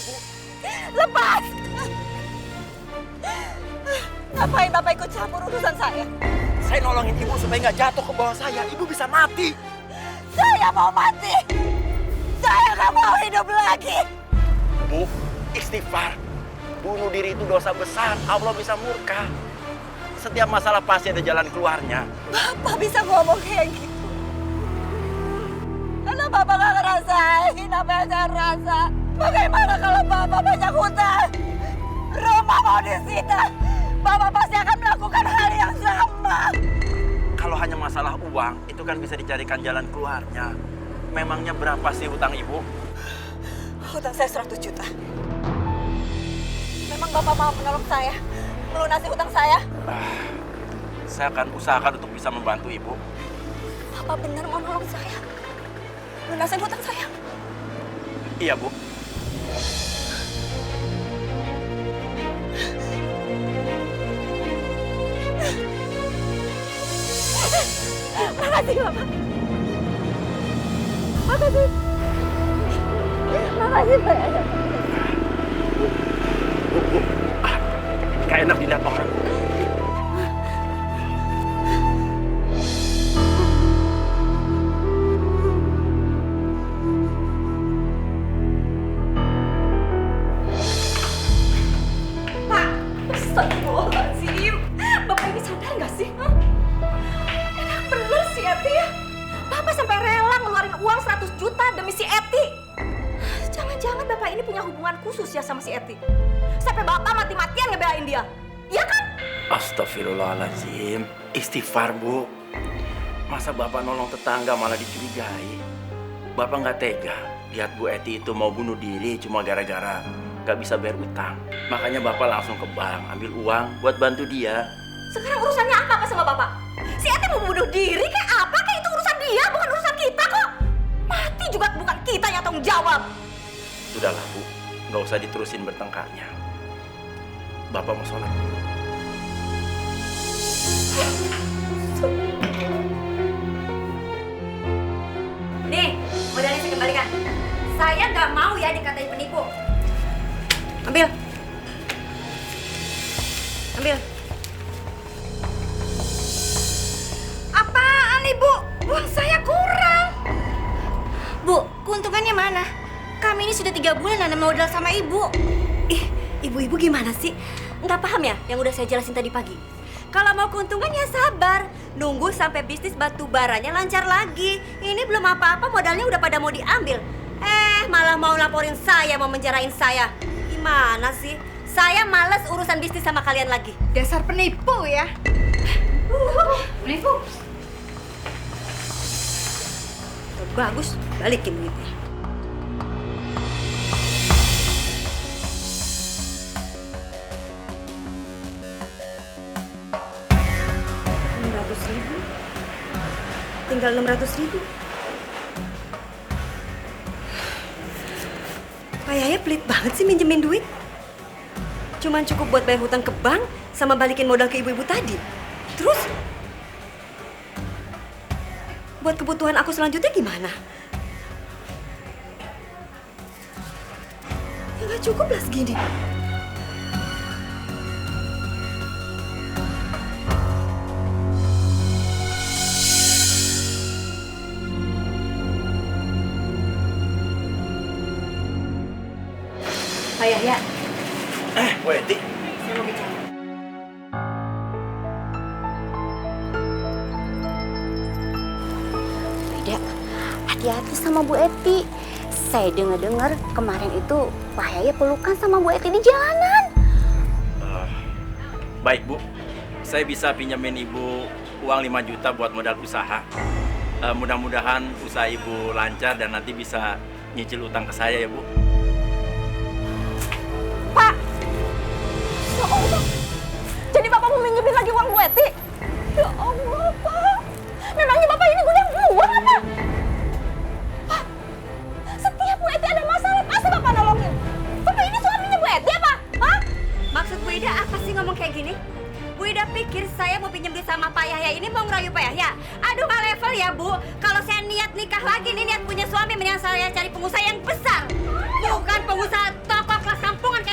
Bu. Lepas! Ngapain Bapak ikut campur urusan saya? Saya nolongin Ibu supaya nggak jatuh ke bawah saya. Ibu bisa mati. Saya mau mati! Saya nggak mau hidup lagi! Bu, istighfar. Bunuh diri itu dosa besar. Allah bisa murka. Setiap masalah pasti ada jalan keluarnya. Bapak bisa ngomong kayak gitu? Karena Bapak nggak ngerasain apa yang saya rasa. Bagaimana kalau Bapak banyak hutang? Rumah mau disita. Bapak pasti akan melakukan hal yang sama. Kalau hanya masalah uang, itu kan bisa dicarikan jalan keluarnya. Memangnya berapa sih hutang Ibu? Hutang saya 100 juta. Memang Bapak mau menolong saya? Melunasi hutang saya? Saya akan usahakan untuk bisa membantu Ibu. Bapak benar mau nolong saya? Lunasin hutang saya? Iya, Bu. Makasih, Bapak. Makasih. Makasih, Pak. Bu. Kayak enak dilihat orang. Pak, astagfirullahaladzim. Bapak ini sadar nggak sih? Hah? Enak bener si Eti ya. Bapak sampai rela ngeluarin uang 100 juta demi si Eti. Jangan-jangan Bapak ini punya hubungan khusus ya sama si Eti. Sampai Bapak mati-matian ngebelain dia. Iya kan? Astagfirullahaladzim. Istighfar, Bu. Masa Bapak nolong tetangga malah dicurigai? Bapak nggak tega lihat Bu Eti itu mau bunuh diri cuma gara-gara nggak bisa bayar utang. Makanya Bapak langsung ke bank ambil uang buat bantu dia. Sekarang urusannya apa sama Bapak? Si Eti mau bunuh diri kayak apa? Kayak itu urusan dia, bukan urusan kita kok. Mati juga bukan kita yang tanggung jawab. Sudahlah, Bu. Nggak usah diterusin bertengkarnya. Bapak mau sholat. Nih, modalnya saya kembalikan. Saya nggak mau ya dikatain penipu. Ambil. Ambil. Apaan, Ibu? Uang saya kurang. Bu, keuntungannya mana? Kami ini sudah 3 bulan nanam modal sama Ibu. Ih, ibu-ibu gimana sih? Nggak paham ya yang udah saya jelasin tadi pagi? Kalau mau keuntungan ya sabar. Nunggu sampai bisnis batu baranya lancar lagi. Ini belum apa-apa modalnya udah pada mau diambil. Malah mau laporin saya, mau menjarain saya. Gimana sih? Saya males urusan bisnis sama kalian lagi. Dasar penipu ya. Penipu? Bagus, balikin duitnya. Rp600.000. Tinggal 600.000. Pak Yaya pelit banget sih minjemin duit. Cuman cukup buat bayar hutang ke bank sama balikin modal ke ibu-ibu tadi. Terus buat kebutuhan aku selanjutnya gimana? Ya nggak cukup lah segini. Pak Yahya, Bu Eti. saya mau bicara. Beda, hati-hati sama Bu Eti. Saya dengar-dengar kemarin itu Pak Yaya pelukan sama Bu Eti di jalanan. Baik, Bu. Saya bisa pinjamin Ibu uang 5 juta buat modal usaha. Mudah-mudahan usaha Ibu lancar dan nanti bisa nyicil utang ke saya ya, Bu. Pak! Ya Allah! Jadi Bapak mau minjemin lagi uang Bu Eti? Ya Allah, Pak! Memangnya Bapak ini gudang uang apa? Pak! Setiap Bu Eti ada masalah, pasti Bapak nolongin. Bapak ini suaminya Bu Eti apa? Hah? Maksud Bu Ida apa sih ngomong kayak gini? Bu Ida pikir saya mau pinjem duit sama Pak Yahya ini mau ngerayu Pak Yahya? Aduh, nggak level ya, Bu. Kalau saya niat nikah lagi nih, niat punya suami, mendingan saya cari pengusaha yang besar. Bukan pengusaha toko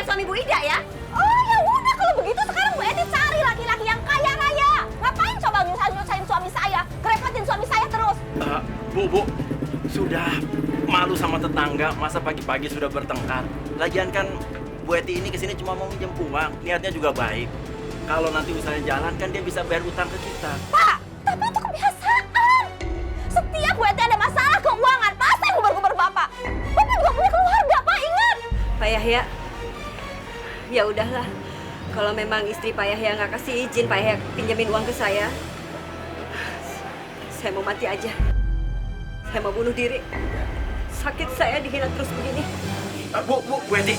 suami Bu Ida ya? Oh ya udah kalau begitu sekarang Bu Eti cari laki-laki yang kaya raya. Ngapain coba nyusahin suami saya? Kerepotin suami saya terus. Bu, sudah malu sama tetangga, masa pagi-pagi sudah bertengkar. Lagian kan Bu Eti ini kesini cuma mau minjem uang, niatnya juga baik. Kalau nanti usahanya jalan kan dia bisa bayar utang ke kita. Pak, tapi itu kebiasaan. Setiap Bu Eti ada masalah keuangan, pasti gubar-gubar Bapak. Bapak juga punya keluarga, Pak, ingat. Pak Yahya, ya udahlah. Kalau memang istri Pak Yahya nggak kasih izin Pak Yahya pinjamin uang ke saya mau mati aja. Saya mau bunuh diri. Sakit saya dihina terus begini. Bu Eti.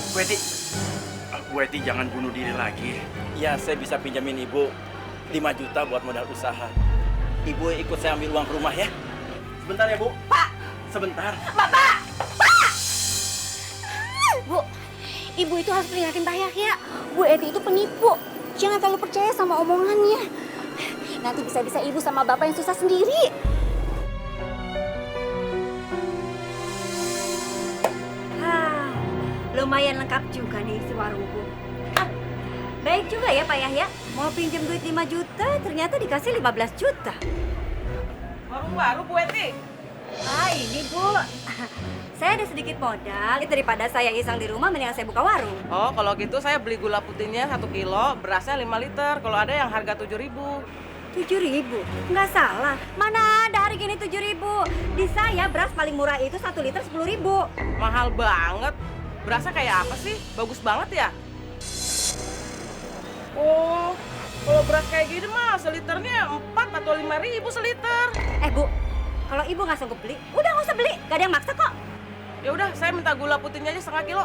Bu Eti jangan bunuh diri lagi. Ya, saya bisa pinjamin Ibu 5 juta buat modal usaha. Ibu ikut saya ambil uang ke rumah ya. Sebentar ya, Bu. Pak, Sebentar. Bapak, Pak. Bu, Ibu itu harus peringatin Pak Yahya. Bu Eti itu penipu. Jangan terlalu percaya sama omongannya. Nanti bisa-bisa Ibu sama Bapak yang susah sendiri. Lumayan lengkap juga nih si warungku. Baik juga ya Pak Yahya. Mau pinjam duit 5 juta, ternyata dikasih 15 juta. Warung baru Bu Eti. Ini Bu. Saya ada sedikit modal. Daripada saya iseng di rumah, mendingan saya buka warung. Oh, kalau gitu saya beli gula putihnya 1 kilo, berasnya 5 liter. Kalau ada yang harga 7.000. 7.000? Nggak salah. Mana ada hari gini 7.000? Di saya beras paling murah itu 1 liter 10.000. Mahal banget. Berasnya kayak apa sih? Bagus banget ya? Oh, kalau beras kayak gini mah seliternya 4 atau 5.000 seliter. Bu, kalau Ibu nggak sanggup beli, udah nggak usah beli. Gak ada yang maksa kok. Ya udah, saya minta gula putihnya aja 1/2 kilo.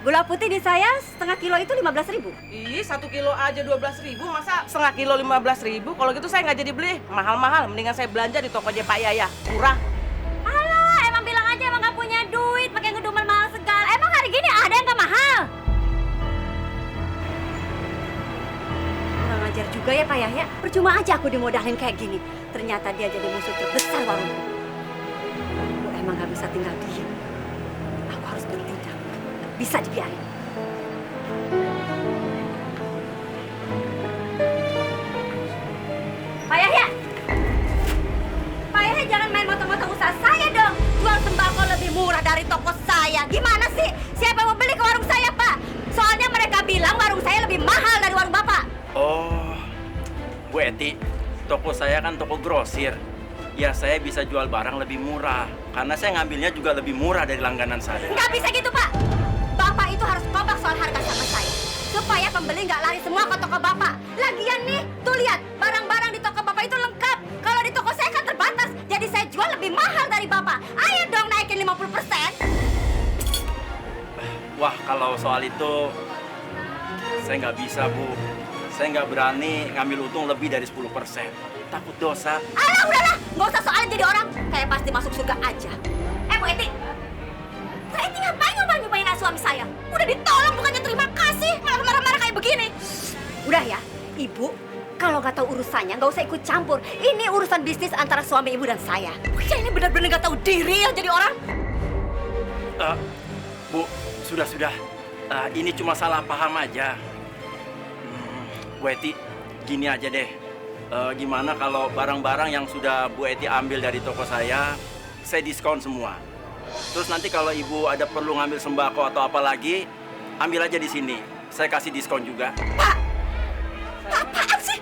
Gula putih di saya setengah kilo itu 15.000. Ih, 1 kilo aja 12.000, masa 1/2 kilo 15.000? Kalau gitu saya nggak jadi beli, mahal-mahal. Mendingan saya belanja di toko Pak Yaya, murah. Alah, emang bilang aja emang nggak punya duit, pakai ngedumel mahal segala. Emang hari gini ada yang nggak mahal? Kurang ajar juga ya Pak Yahya. Percuma aja aku dimodalin kayak gini. Ternyata dia jadi musuh terbesar warungku. Aku emang nggak bisa tinggal diam. Aku harus bertindak. Nggak bisa dibiarin. Pak Yahya! Pak Yahya jangan main motong-motong usaha saya dong. Jual sembako lebih murah dari toko saya. Gimana sih? Siapa yang mau beli ke warung saya, Pak? Soalnya mereka bilang warung saya lebih mahal dari warung Bapak. Oh, Bu Eti, toko saya kan toko grosir. Ya, saya bisa jual barang lebih murah. Karena saya ngambilnya juga lebih murah dari langganan saya. Nggak bisa gitu, Pak. Bapak itu harus kompak soal harga sama saya. Supaya pembeli nggak lari semua ke toko Bapak. Lagian nih, tuh lihat, barang-barang di toko Bapak itu lengkap. Kalau di toko saya kan terbatas, jadi saya jual lebih mahal dari Bapak. Ayo dong naikin 50%. Wah, kalau soal itu saya nggak bisa, Bu. Saya nggak berani ngambil untung lebih dari 10%. Takut dosa. Alah, udahlah. Nggak usah soalnya jadi orang. Kayak pasti masuk surga aja. Bu Eti. Bu Eti ngapain nyobain anak suami saya? Udah ditolong bukannya terima kasih. Malah marah-marah kayak begini. Udah ya, Ibu. Kalau nggak tahu urusannya, nggak usah ikut campur. Ini urusan bisnis antara suami Ibu dan saya. Ya ini benar-benar nggak tahu diri ya jadi orang. Bu, sudah. Ini cuma salah paham aja. Bu Eti, gini aja deh. Gimana kalau barang-barang yang sudah Bu Eti ambil dari toko saya diskon semua. Terus nanti kalau Ibu ada perlu ngambil sembako atau apa lagi, ambil aja di sini. Saya kasih diskon juga. Pak, apaan sih?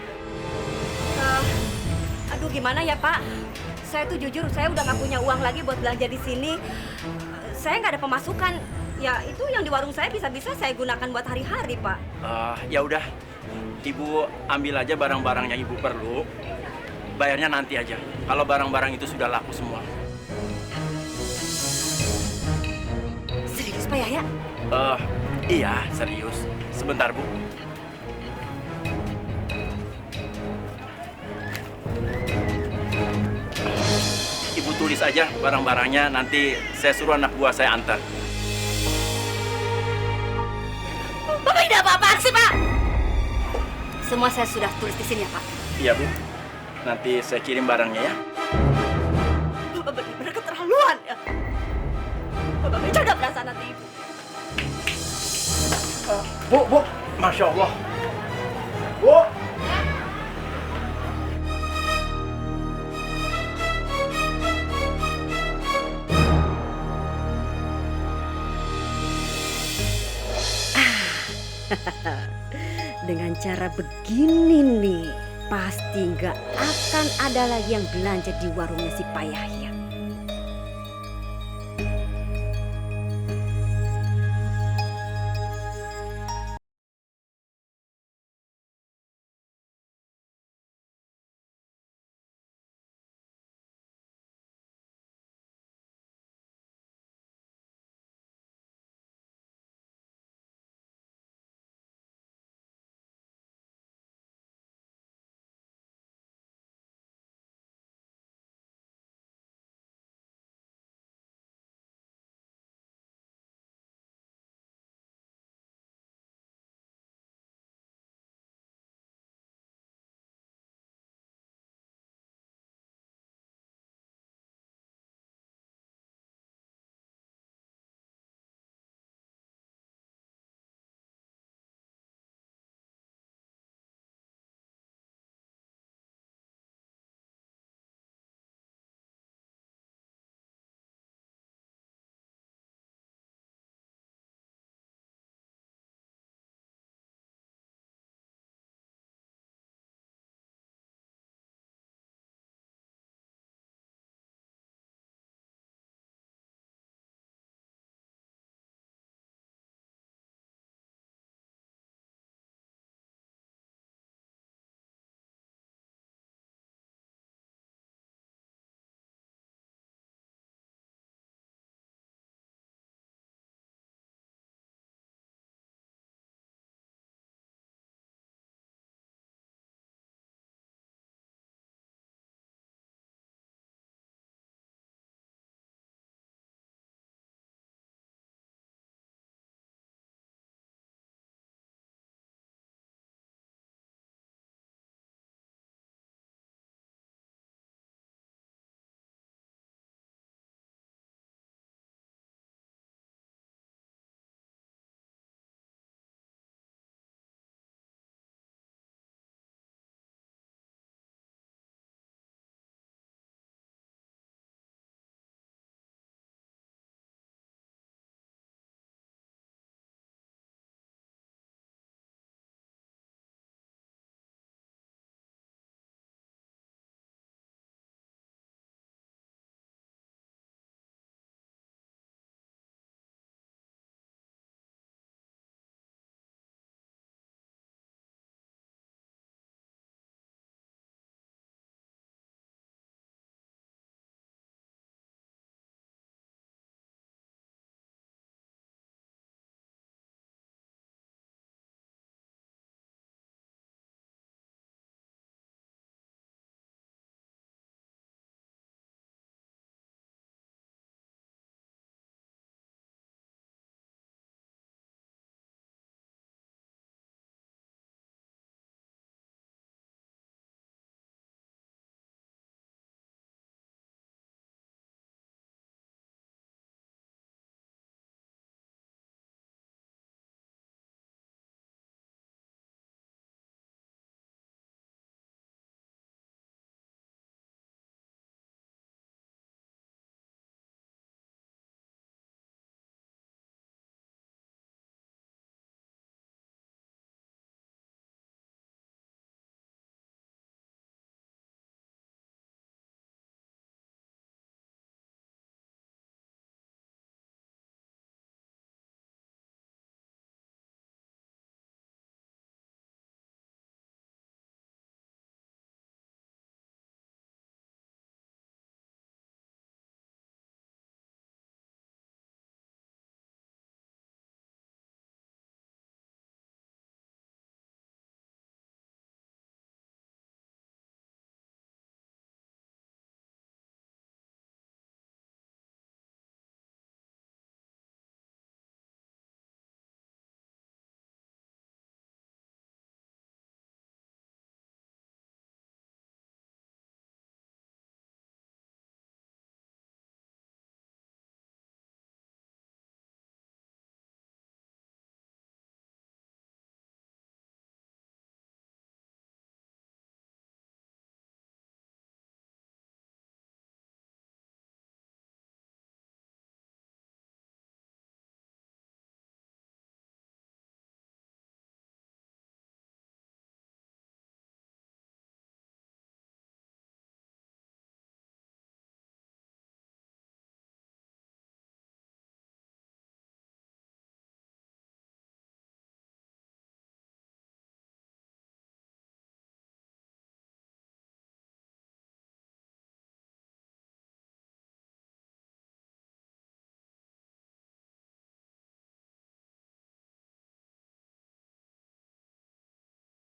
Aduh, gimana ya Pak? Saya tuh jujur, saya udah nggak punya uang lagi buat belanja di sini. Saya nggak ada pemasukan. Ya itu yang di warung saya bisa-bisa saya gunakan buat hari-hari, Pak. Ya udah, Ibu ambil aja barang-barang yang Ibu perlu. Bayarnya nanti aja. Kalau barang-barang itu sudah laku semua. Serius Pak Yahya? Iya, serius. Sebentar, Bu. Ibu tulis aja barang-barangnya, nanti saya suruh anak buah saya antar. Bapak ini apa-apaan sih, Pak? Semua saya sudah tulis di sini ya Pak. Iya, Bu. Nanti saya kirim barangnya ya. Bapak benar-benar keterlaluan ya. Bapak jaga perasaan hati Ibu. Bu, Masya Allah. Bu. Dengan cara begini nih, pasti nggak akan ada lagi yang belanja di warungnya si Payahya.